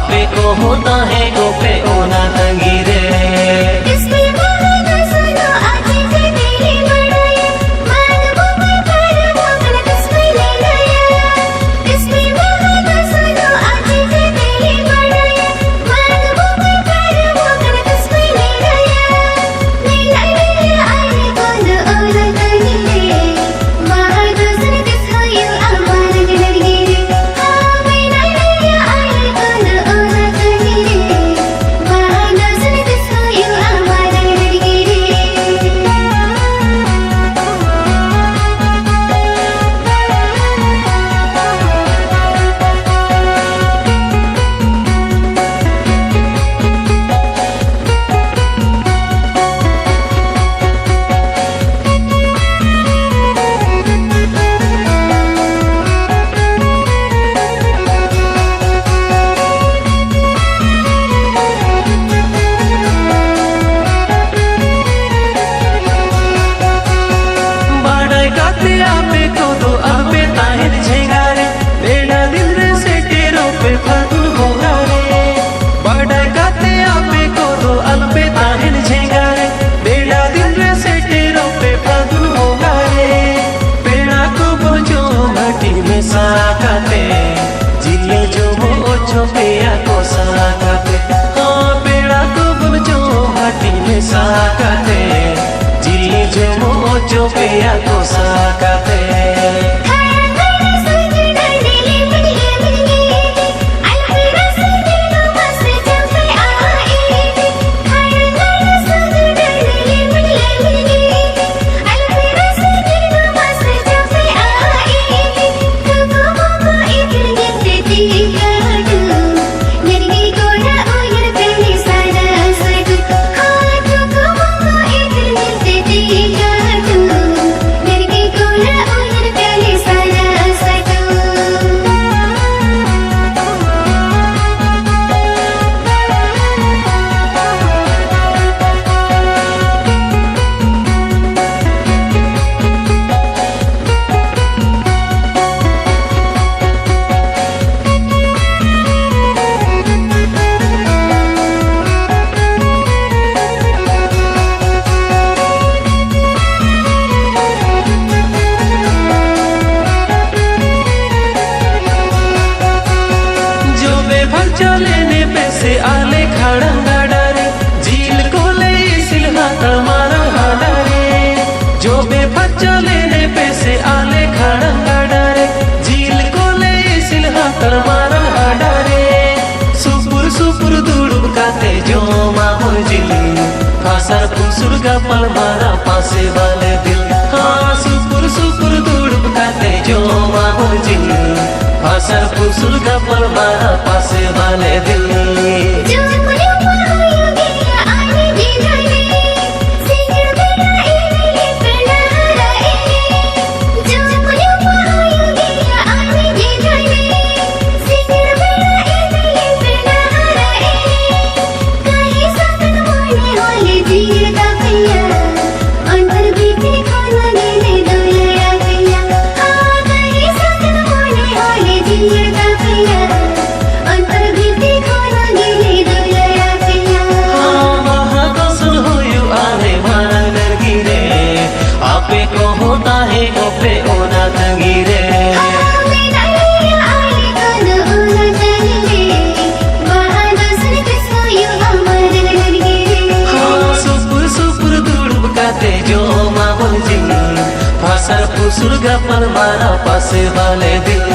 आपे को होता है गोपे ओना तंगी रे। पेया को साकाते हाँ पेड़ा को बुझो भाटी में साकाते जिले जो मोचो पेया को साकाते। चलेने पैसे आले खड़ंगा डारे झील को ले सिलहा तमारा हाडारे जो बेफर चलेने पैसे आले खड़ंगा डारे झील को ले सिलहा तमारा हाडारे सुपुर सुपुर दुड़ुब काते जो माहौल जिली फासर पुसुर का पल मारा पासे वाले दिल हाँ सुपुर सुपुर दुड़ुब काते जो माहौल जिली फासर पुसुर का पल मारा पासे वाले दिल। आपे को होता है गोपे ओना तंगी रे। हाँ सुपुर सुपुर दुड़ुब काते जो माहौल जिली फासर पुसुर का पल मारा पासे वाले दिल।